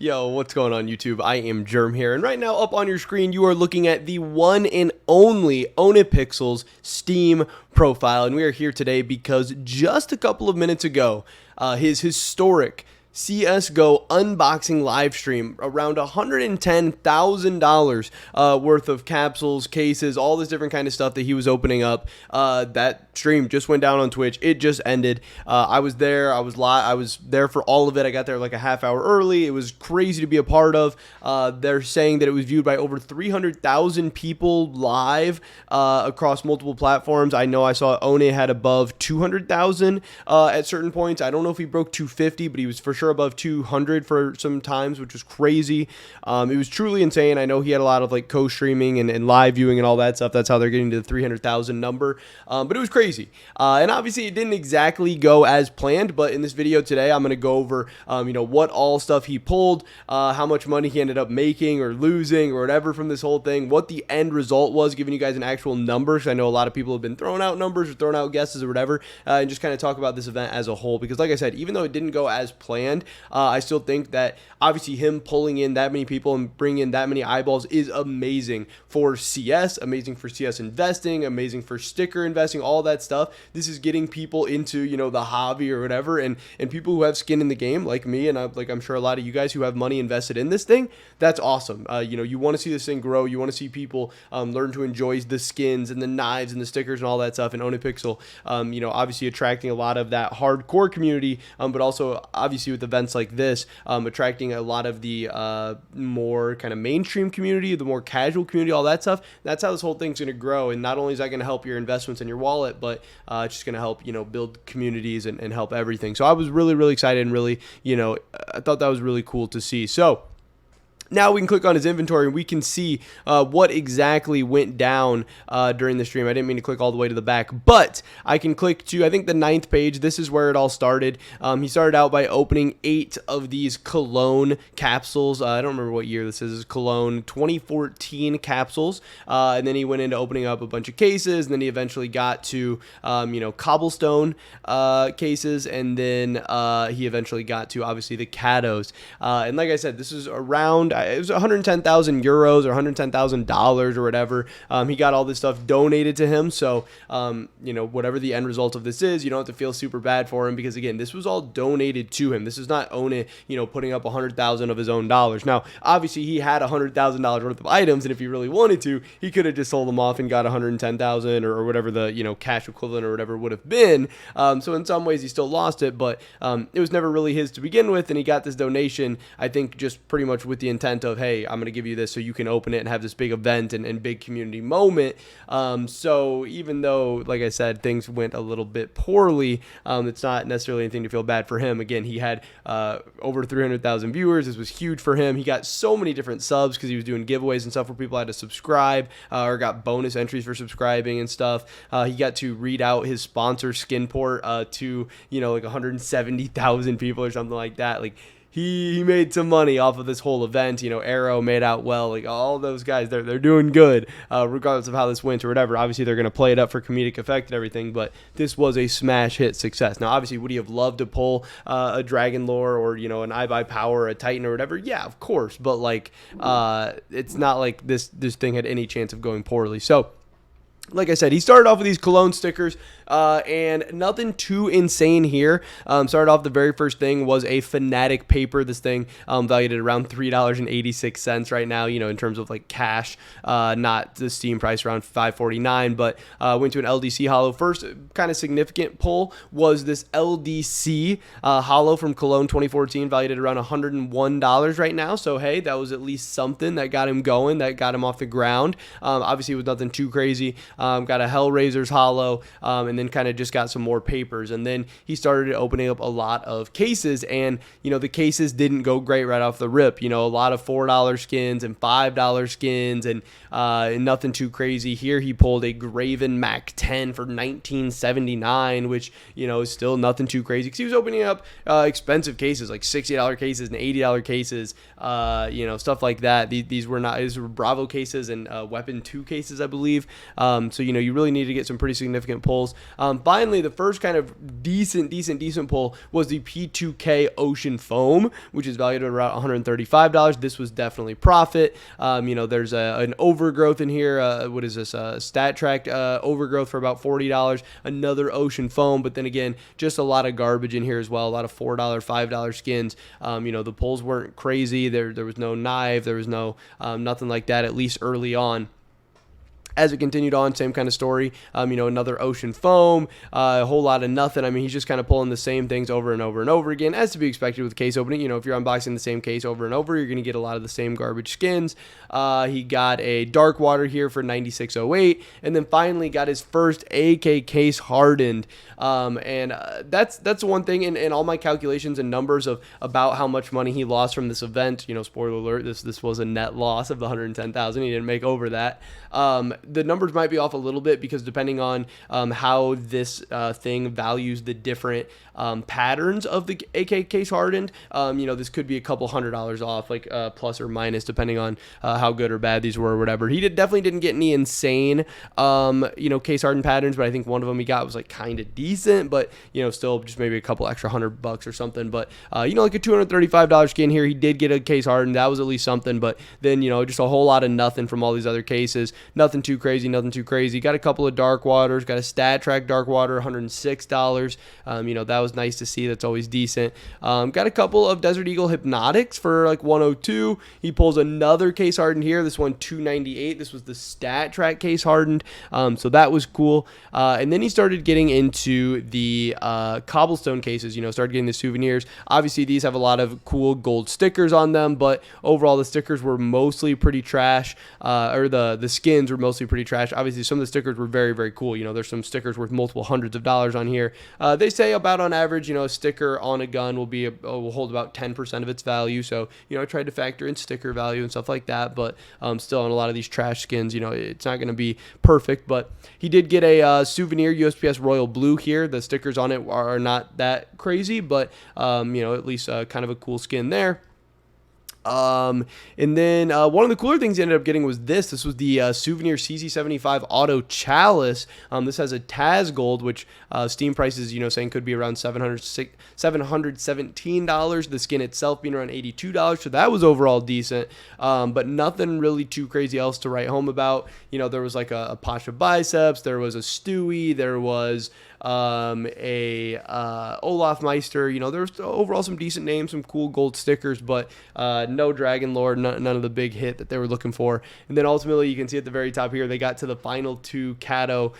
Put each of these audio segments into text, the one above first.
Yo, what's going on YouTube? I am Germ here, and right now up on your screen you are looking at the one and only Ohnepixel's Steam profile, and we are here today because just a couple of minutes ago, his historic CSGO unboxing live stream, around $110,000 worth of capsules, cases, all this different kind of stuff that he was opening up. That stream just went down on Twitch. It just ended. I was there. I was there for all of it. I got there like a half hour early. It was crazy to be a part of. They're saying that it was viewed by over 300,000 people live across multiple platforms. I know I saw One had above 200,000 at certain points. I don't know if he broke 250, but he was for sure above 200 for some times, which was crazy. It was truly insane. I know he had a lot of like co-streaming and live viewing and all that stuff. That's how they're getting to the 300,000 number. But it was crazy. And obviously it didn't exactly go as planned, but in this video today, I'm going to go over, what all stuff he pulled, how much money he ended up making or losing or whatever from this whole thing, what the end result was, giving you guys an actual number. Because I know a lot of people have been throwing out numbers or throwing out guesses or whatever, and just kind of talk about this event as a whole. Because like I said, even though it didn't go as planned, I still think that obviously him pulling in that many people and bringing in that many eyeballs is amazing for CS, amazing for CS investing, amazing for sticker investing, all that stuff. This is getting people into, the hobby or whatever, and people who have skin in the game like me, and I'm sure a lot of you guys who have money invested in this thing. That's awesome. You want to see this thing grow. You want to see people learn to enjoy the skins and the knives and the stickers and all that stuff. And Ohnepixel, obviously attracting a lot of that hardcore community, but also obviously with events like this, attracting a lot of the more kind of mainstream community, the more casual community, all that stuff. That's how this whole thing's going to grow. And not only is that going to help your investments in your wallet, but it's just going to help, build communities and help everything. So I was really, really excited and really, I thought that was really cool to see. So now we can click on his inventory and we can see what exactly went down during the stream. I didn't mean to click all the way to the back, but I can click to, I think, the 9th page. This is where it all started. He started out by opening 8 of these Cologne capsules. I don't remember what year this is. Cologne 2014 capsules. And then he went into opening up a bunch of cases. And then he eventually got to, cobblestone cases. And then he eventually got to, obviously, the Cados. And like I said, this is around, it was 110,000 euros or $110,000 or whatever. He got all this stuff donated to him. So, whatever the end result of this is, you don't have to feel super bad for him because, again, this was all donated to him. This is not One, putting up 100,000 of his own dollars. Now, obviously, he had $100,000 worth of items, and if he really wanted to, he could have just sold them off and got 110,000 or whatever the, cash equivalent or whatever would have been. So in some ways, he still lost it, but it was never really his to begin with, and he got this donation, I think, just pretty much with the intent of, hey, I'm going to give you this so you can open it and have this big event and big community moment. So even though, like I said, things went a little bit poorly, it's not necessarily anything to feel bad for him. Again, he had over 300,000 viewers. This was huge for him. He got so many different subs because he was doing giveaways and stuff where people had to subscribe or got bonus entries for subscribing and stuff. He got to read out his sponsor skin port to, like 170,000 people or something like that. Like, he made some money off of this whole event. Arrow made out well. Like, all those guys, they're doing good, regardless of how this went or whatever. Obviously, they're going to play it up for comedic effect and everything, but this was a smash hit success. Now, obviously, would he have loved to pull a Dragon Lore or, an iBuy Power or a Titan or whatever? Yeah, of course, but, like, it's not like this thing had any chance of going poorly. So, like I said, he started off with these Cologne stickers, and nothing too insane here. Started off, the very first thing was a Fnatic paper. This thing valued at around $3.86 right now, in terms of like cash, not the Steam price, around $5.49, but went to an LDC holo. First kind of significant pull was this LDC holo from Cologne 2014, valued at around $101 right now. So, hey, that was at least something that got him going, that got him off the ground. Obviously, it was nothing too crazy. Got a Hellraiser's holo, and then kind of just got some more papers. And then he started opening up a lot of cases, and, the cases didn't go great right off the rip. A lot of $4 skins and $5 skins and nothing too crazy. Here he pulled a Graven Mac 10 for $19.79, which, is still nothing too crazy because he was opening up expensive cases, like $60 cases and $80 cases, stuff like that. These were Bravo cases and Weapon 2 cases, I believe. So, you really need to get some pretty significant pulls. Finally, the first kind of decent pull was the P2K Ocean Foam, which is valued at around $135. This was definitely profit. There's an overgrowth in here. What is this? Stat Track overgrowth for about $40. Another Ocean Foam, but then again, just a lot of garbage in here as well. A lot of $4, $5 skins. The pulls weren't crazy. There was no knife. There was no nothing like that, at least early on. As it continued on, same kind of story. Another Ocean Foam, a whole lot of nothing. He's just kind of pulling the same things over and over and over again, as to be expected with case opening. If you're unboxing the same case over and over, you're going to get a lot of the same garbage skins. He got a Dark Water here for $96.08, and then finally got his first AK case hardened. That's the one thing in all my calculations and numbers of about how much money he lost from this event. Spoiler alert, this was a net loss of the $110,000. He didn't make over that. The numbers might be off a little bit because depending on how this thing values the different patterns of the AK case hardened, this could be a couple $100 off, like plus or minus, depending on how good or bad these were or whatever. He definitely didn't get any insane, case hardened patterns, but I think one of them he got was like kind of decent, but still just maybe a couple extra $100 or something. But like a $235 skin here, he did get a case hardened. That was at least something. But then just a whole lot of nothing from all these other cases. Nothing too crazy. Got a couple of Dark Waters. Got a Stat Track Dark Water, $106. That was nice to see. That's always decent. Got a couple of Desert Eagle Hypnotics for like $102. He pulls another case hardened here. This one $298. This was the Stat Track case hardened. So that was cool. And then he started getting into the cobblestone cases. Started getting the souvenirs. Obviously, these have a lot of cool gold stickers on them, but overall the stickers were mostly pretty trash. Or the skins were mostly pretty trash. Obviously, some of the stickers were very, very cool. There's some stickers worth multiple hundreds of dollars on here. They say about on average, a sticker on a gun will hold about 10% of its value. So, I tried to factor in sticker value and stuff like that, but still on a lot of these trash skins, it's not going to be perfect. But he did get a souvenir USPS Royal Blue here. The stickers on it are not that crazy, but at least kind of a cool skin there. And then one of the cooler things he ended up getting was this. This was the Souvenir CC75 Auto Chalice. This has a Taz Gold, which Steam prices, saying could be around $717. The skin itself being around $82. So that was overall decent, but nothing really too crazy else to write home about. There was like a Pasha Biceps. There was a Stewie. There was Olaf Meister. There was overall some decent names, some cool gold stickers, but no Dragon Lord, none of the big hit that they were looking for. And then ultimately, you can see at the very top here, they got to the final two Kato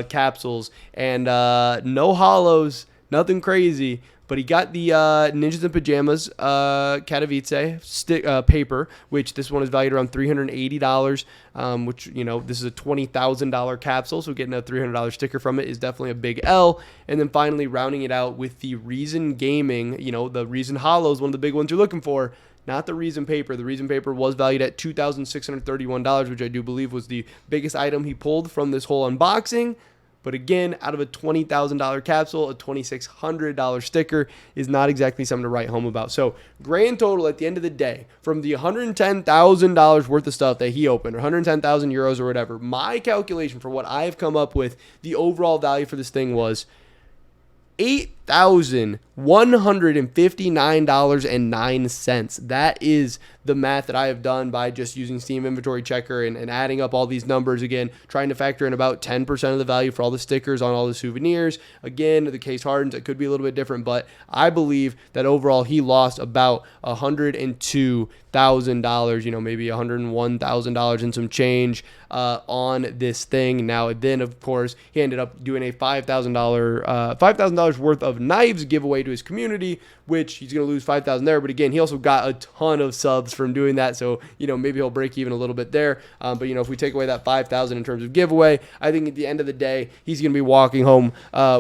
capsules, and no hollows, nothing crazy. But he got the Ninjas in Pajamas Katowice paper, which this one is valued around $380, which, this is a $20,000 capsule, so getting a $300 sticker from it is definitely a big L. And then finally rounding it out with the Reason Gaming, the Reason Hollows, one of the big ones you're looking for. Not the Reason paper. The Reason paper was valued at $2,631, which I do believe was the biggest item he pulled from this whole unboxing. But again, out of a $20,000 capsule, a $2,600 sticker is not exactly something to write home about. So grand total at the end of the day, from the $110,000 worth of stuff that he opened, or 110,000 euros or whatever, my calculation for what I've come up with, the overall value for this thing was $8,159.09. That is the math that I have done by just using Steam Inventory Checker and adding up all these numbers again, trying to factor in about 10% of the value for all the stickers on all the souvenirs. Again, the case hardens, it could be a little bit different, but I believe that overall he lost about $102,000, maybe $101,000 and some change on this thing. Now, then, of course, he ended up doing a $5,000 worth of knives giveaway to his community, which he's going to lose $5,000 there. But again, he also got a ton of subs from doing that. So, maybe he'll break even a little bit there. But, if we take away that $5,000 in terms of giveaway, I think at the end of the day, he's going to be walking home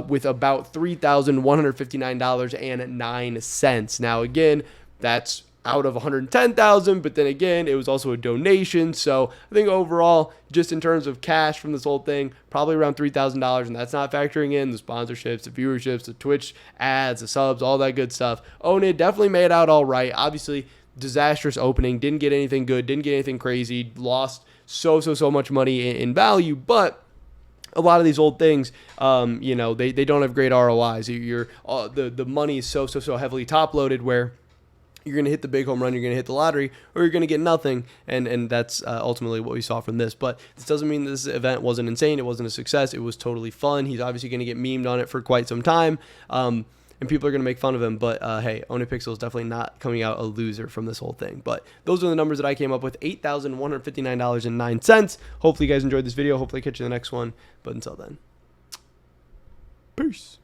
with about $3,159.09. Now, again, that's out of 110,000, but then again, it was also a donation. So I think overall, just in terms of cash from this whole thing, probably around $3,000, and that's not factoring in the sponsorships, the viewerships, the Twitch ads, the subs, all that good stuff. Own definitely made out all right. Obviously, disastrous opening, didn't get anything good, didn't get anything crazy, lost so much money in value, but a lot of these old things, you know, they don't have great ROIs. The money is so heavily top loaded where you're going to hit the big home run, you're going to hit the lottery, or you're going to get nothing, and that's ultimately what we saw from this. But this doesn't mean this event wasn't insane. It wasn't a success. It was totally fun. He's obviously going to get memed on it for quite some time, and people are going to make fun of him. But hey, Ohnepixel is definitely not coming out a loser from this whole thing. But those are the numbers that I came up with, $8,159.09. Hopefully you guys enjoyed this video. Hopefully I catch you in the next one. But until then, peace.